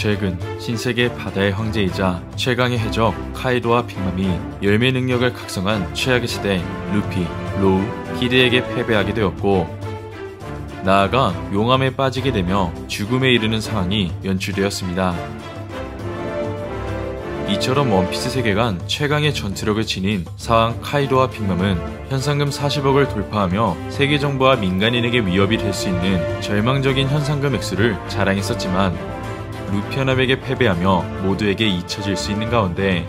최근 신세계 바다의 황제이자 최강의 해적 카이도와 빅맘이 열매 능력을 각성한 최악의 시대 루피, 로우, 키드에게 패배하게 되었고, 나아가 용암에 빠지게 되며 죽음에 이르는 상황이 연출되었습니다. 이처럼 원피스 세계관 최강의 전투력을 지닌 사왕 카이도와 빅맘은 현상금 40억을 돌파하며 세계 정부와 민간인에게 위협이 될 수 있는 절망적인 현상금 액수를 자랑했었지만, 루피 연합에게 패배하며 모두에게 잊혀질 수 있는 가운데,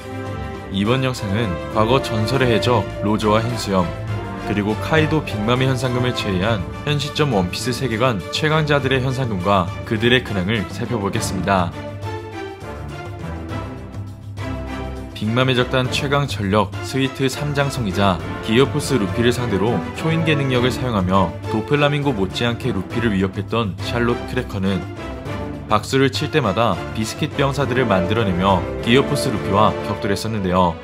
이번 영상은 과거 전설의 해적 로저와 hen수염, 그리고 카이도 빅맘의 현상금을 제외한 현 시점 원피스 세계관 최강자들의 현상금과 그들의 근황을 살펴보겠습니다. 빅맘의 적단 최강 전력 스위트 3장성이자 기어포스 루피를 상대로 초인계 능력을 사용하며 도플라밍고 못지않게 루피를 위협했던 샬롯 크래커는 박수를 칠 때마다 비스킷 병사들을 만들어내며 기어포스 루피와 격돌했었는데요.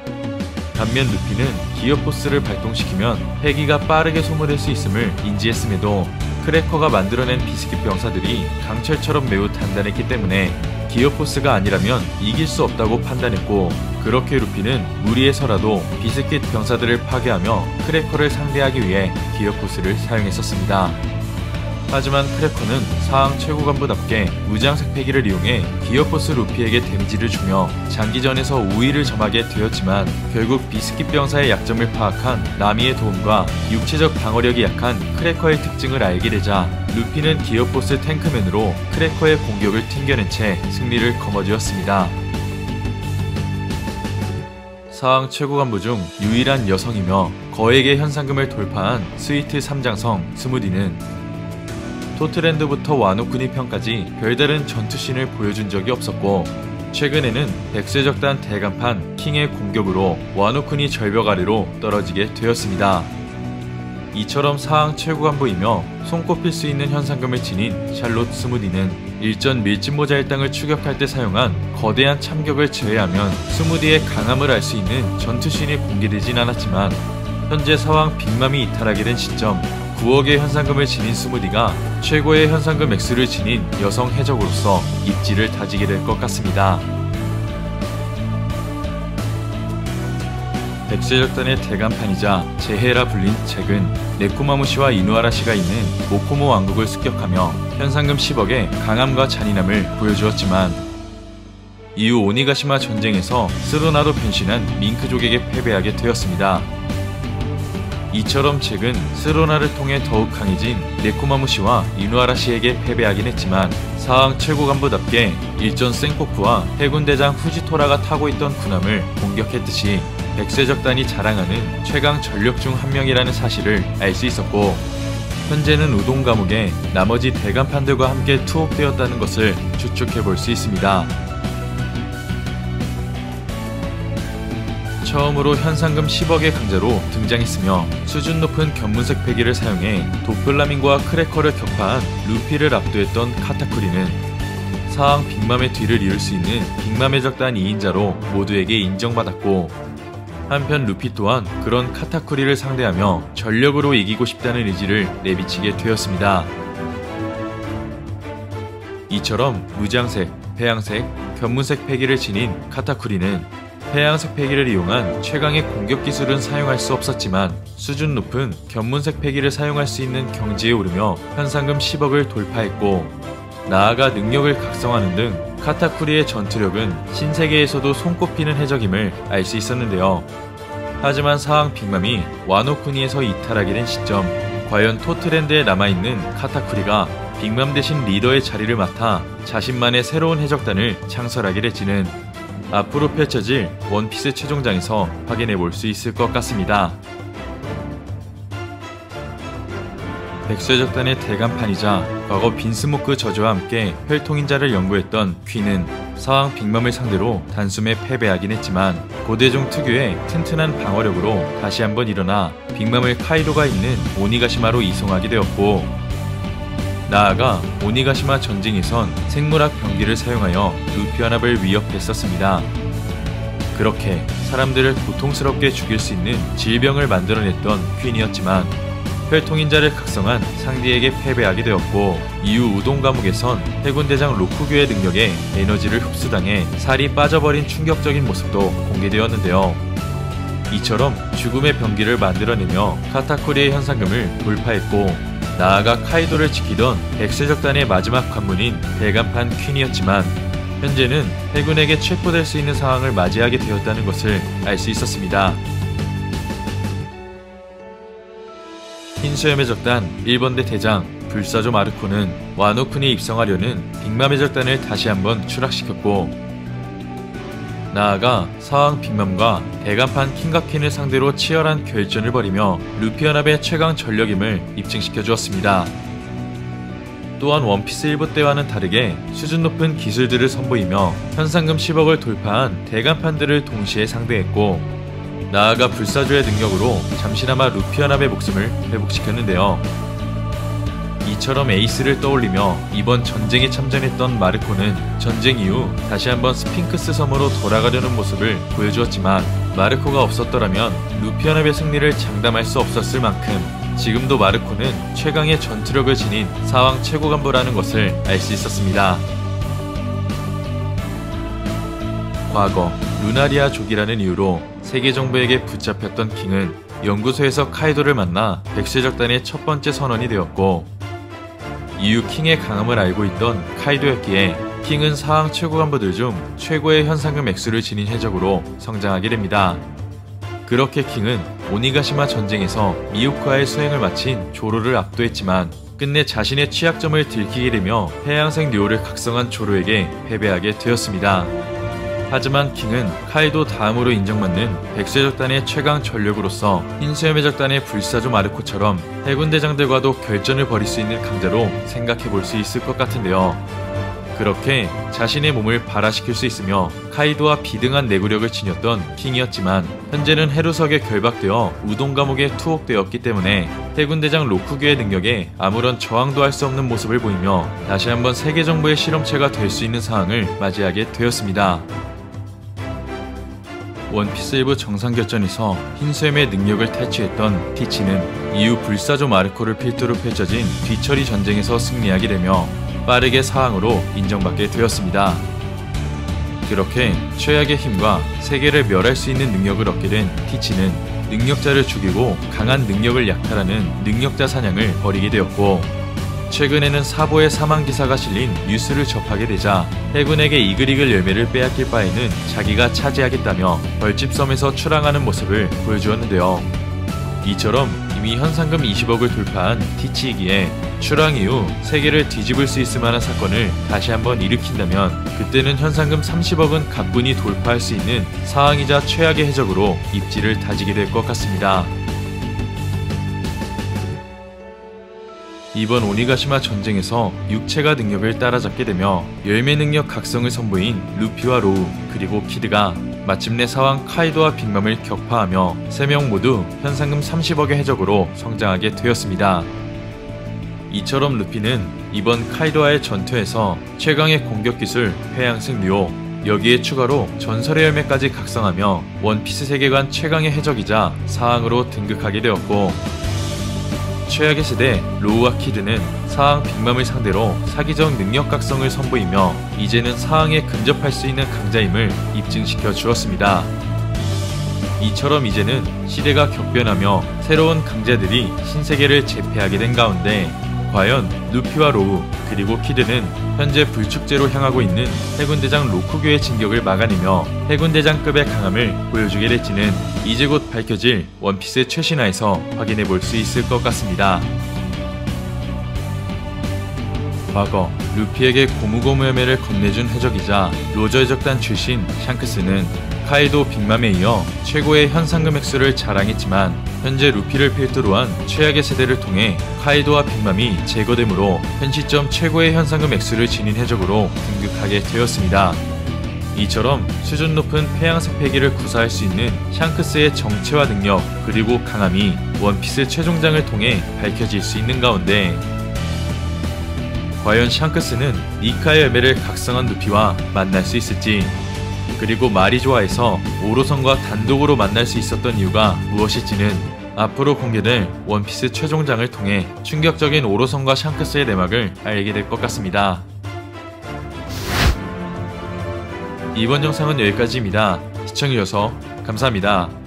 반면 루피는 기어포스를 발동시키면 패기가 빠르게 소모될 수 있음을 인지했음에도 크래커가 만들어낸 비스킷 병사들이 강철처럼 매우 단단했기 때문에 기어포스가 아니라면 이길 수 없다고 판단했고, 그렇게 루피는 무리해서라도 비스킷 병사들을 파괴하며 크래커를 상대하기 위해 기어포스를 사용했었습니다. 하지만 크래커는 사왕 최고간부답게 무장색 패기를 이용해 기어포스 루피에게 데미지를 주며 장기전에서 우위를 점하게 되었지만, 결국 비스킷 병사의 약점을 파악한 나미의 도움과 육체적 방어력이 약한 크래커의 특징을 알게 되자 루피는 기어포스 탱크맨으로 크래커의 공격을 튕겨낸 채 승리를 거머쥐었습니다. 사왕 최고간부 중 유일한 여성이며 거액의 현상금을 돌파한 스위트 3장성 스무디는 토트랜드부터 와노쿠니 편까지 별다른 전투씬을 보여준 적이 없었고, 최근에는 백쇄적단 대간판 킹의 공격으로 와노쿠니 절벽 아래로 떨어지게 되었습니다. 이처럼 사왕 최고간부이며 손꼽힐 수 있는 현상금을 지닌 샬롯 스무디는 일전 밀짚모자 일당을 추격할 때 사용한 거대한 참격을 제외하면 스무디의 강함을 알 수 있는 전투씬이 공개되진 않았지만, 현재 사왕 빅맘이 이탈하게 된 시점 9억의 현상금을 지닌 스무디가 최고의 현상금 액수를 지닌 여성 해적으로서 입지를 다지게 될 것 같습니다. 백쇄적단의 대간판이자 제해라 불린 최근 네코마무시와 이누아라시가 있는 모코모 왕국을 습격하며 현상금 10억의 강함과 잔인함을 보여주었지만, 이후 오니가시마 전쟁에서 스로나로 변신한 밍크족에게 패배하게 되었습니다. 이처럼 최근 스로나를 통해 더욱 강해진 네코마무시와 이누아라시에게 패배하긴 했지만, 사왕 최고간부답게 일전 센코쿠와 해군대장 후지토라가 타고 있던 군함을 공격했듯이 백쇄적단이 자랑하는 최강 전력 중 한 명이라는 사실을 알 수 있었고, 현재는 우동 감옥에 나머지 대간판들과 함께 투옥되었다는 것을 추측해 볼 수 있습니다. 처음으로 현상금 10억의 강자로 등장했으며 수준 높은 견문색 패기를 사용해 도플라밍고와 크래커를 격파한 루피를 압도했던 카타쿠리는 사왕 빅맘의 뒤를 이을 수 있는 빅맘의 적단 2인자로 모두에게 인정받았고, 한편 루피 또한 그런 카타쿠리를 상대하며 전력으로 이기고 싶다는 의지를 내비치게 되었습니다. 이처럼 무장색, 배양색, 견문색 패기를 지닌 카타쿠리는 해양색 패기를 이용한 최강의 공격 기술은 사용할 수 없었지만, 수준 높은 견문색 패기를 사용할 수 있는 경지에 오르며 현상금 10억을 돌파했고, 나아가 능력을 각성하는 등 카타쿠리의 전투력은 신세계에서도 손꼽히는 해적임을 알 수 있었는데요. 하지만 사왕 빅맘이 와노쿠니에서 이탈하게 된 시점, 과연 토트랜드에 남아있는 카타쿠리가 빅맘 대신 리더의 자리를 맡아 자신만의 새로운 해적단을 창설하게 될지는 앞으로 펼쳐질 원피스 최종장에서 확인해 볼 수 있을 것 같습니다. 백쇄적단의 대간판이자 과거 빈스모크 저주와 함께 혈통인자를 연구했던 퀸은 사왕 빅맘을 상대로 단숨에 패배하긴 했지만, 고대종 특유의 튼튼한 방어력으로 다시 한번 일어나 빅맘을 카이도가 있는 오니가시마로 이송하게 되었고, 나아가 오니가시마 전쟁에선 생물학 병기를 사용하여 루피 연합을 위협했었습니다. 그렇게 사람들을 고통스럽게 죽일 수 있는 질병을 만들어냈던 퀸이었지만, 혈통인자를 각성한 상디에게 패배하게 되었고, 이후 우동 감옥에선 해군대장 로쿠교의 능력에 에너지를 흡수당해 살이 빠져버린 충격적인 모습도 공개되었는데요. 이처럼 죽음의 병기를 만들어내며 카타쿠리의 현상금을 돌파했고, 나아가 카이도를 지키던 백쇄적단의 마지막 관문인 대간판 퀸이었지만 현재는 해군에게 체포될 수 있는 상황을 맞이하게 되었다는 것을 알 수 있었습니다. 흰수염의 적단 1번대 대장 불사조 마르코는 와노쿤이 입성하려는 빅맘의 적단을 다시 한번 추락시켰고, 나아가 사왕 빅맘과 대간판 킹과 퀸을 상대로 치열한 결전을 벌이며 루피 연합의 최강 전력임을 입증시켜 주었습니다. 또한 원피스 1부 때와는 다르게 수준 높은 기술들을 선보이며 현상금 10억을 돌파한 대간판들을 동시에 상대했고, 나아가 불사조의 능력으로 잠시나마 루피 연합의 목숨을 회복시켰는데요. 이처럼 에이스를 떠올리며 이번 전쟁에 참전했던 마르코는 전쟁 이후 다시 한번 스핑크스 섬으로 돌아가려는 모습을 보여주었지만, 마르코가 없었더라면 루피 연합의 승리를 장담할 수 없었을 만큼 지금도 마르코는 최강의 전투력을 지닌 사왕 최고 간부라는 것을 알 수 있었습니다. 과거 루나리아족이라는 이유로 세계 정부에게 붙잡혔던 킹은 연구소에서 카이도를 만나 백쇄적단의 첫 번째 선원이 되었고, 이후 킹의 강함을 알고 있던 카이도였기에 킹은 사왕 최고 간부들 중 최고의 현상금 액수를 지닌 해적으로 성장하게 됩니다. 그렇게 킹은 오니가시마 전쟁에서 미호크와의 수행을 마친 조로를 압도했지만 끝내 자신의 취약점을 들키게 되며 해양생 료를 각성한 조로에게 패배하게 되었습니다. 하지만 킹은 카이도 다음으로 인정받는 백쇄적단의 최강 전력으로서 흰수염의 적단의 불사조 마르코처럼 해군대장들과도 결전을 벌일 수 있는 강자로 생각해볼 수 있을 것 같은데요. 그렇게 자신의 몸을 발화시킬 수 있으며 카이도와 비등한 내구력을 지녔던 킹이었지만 현재는 해루석에 결박되어 우동 감옥에 투옥되었기 때문에 해군대장 로쿠교의 능력에 아무런 저항도 할 수 없는 모습을 보이며 다시 한번 세계 정부의 실험체가 될 수 있는 상황을 맞이하게 되었습니다. 원피스 1부 정상결전에서 흰수염의 능력을 탈취했던 티치는 이후 불사조 마르코를 필두로 펼쳐진 뒤처리 전쟁에서 승리하게 되며 빠르게 사왕으로 인정받게 되었습니다. 그렇게 최악의 힘과 세계를 멸할 수 있는 능력을 얻게 된 티치는 능력자를 죽이고 강한 능력을 약탈하는 능력자 사냥을 벌이게 되었고, 최근에는 사보의 사망 기사가 실린 뉴스를 접하게 되자 해군에게 이글이글 열매를 빼앗길 바에는 자기가 차지하겠다며 벌집섬에서 출항하는 모습을 보여주었는데요. 이처럼 이미 현상금 20억을 돌파한 티치이기에 출항 이후 세계를 뒤집을 수 있을 만한 사건을 다시 한번 일으킨다면 그때는 현상금 30억은 가뿐히 돌파할 수 있는 사왕이자 최악의 해적으로 입지를 다지게 될 것 같습니다. 이번 오니가시마 전쟁에서 육체가 능력을 따라잡게 되며 열매 능력 각성을 선보인 루피와 로우 그리고 키드가 마침내 사왕 카이도와 빅맘을 격파하며 3명 모두 현상금 30억의 해적으로 성장하게 되었습니다. 이처럼 루피는 이번 카이도와의 전투에서 최강의 공격기술 회양승 류오, 여기에 추가로 전설의 열매까지 각성하며 원피스 세계관 최강의 해적이자 사왕으로 등극하게 되었고, 최악의 세대 로우와 키드는 사왕 빅맘을 상대로 사기적 능력 각성을 선보이며 이제는 사왕에 근접할 수 있는 강자임을 입증시켜 주었습니다. 이처럼 이제는 시대가 격변하며 새로운 강자들이 신세계를 제패하게 된 가운데 과연 루피와 로우 그리고 키드는 현재 불축제로 향하고 있는 해군대장 로쿠교의 진격을 막아내며 해군대장급의 강함을 보여주게 될지는 이제 곧 밝혀질 원피스 최신화에서 확인해볼 수 있을 것 같습니다. 과거 루피에게 고무고무 열매를 건네준 해적이자 로저 해적단 출신 샹크스는 카이도 빅맘에 이어 최고의 현상금 액수를 자랑했지만 현재 루피를 필두로 한 최악의 세대를 통해 카이도와 빅맘이 제거되므로 현 시점 최고의 현상금 액수를 지닌 해적으로 등극하게 되었습니다. 이처럼 수준 높은 폐양색 패기를 구사할 수 있는 샹크스의 정체와 능력 그리고 강함이 원피스 최종장을 통해 밝혀질 수 있는 가운데 과연 샹크스는 니카의 열매를 각성한 루피와 만날 수 있을지, 그리고 마리조아에서 오로선과 단독으로 만날 수 있었던 이유가 무엇일지는 앞으로 공개될 원피스 최종장을 통해 충격적인 오로성과 샹크스의 내막을 알게 될 것 같습니다. 이번 영상은 여기까지입니다. 시청해주셔서 감사합니다.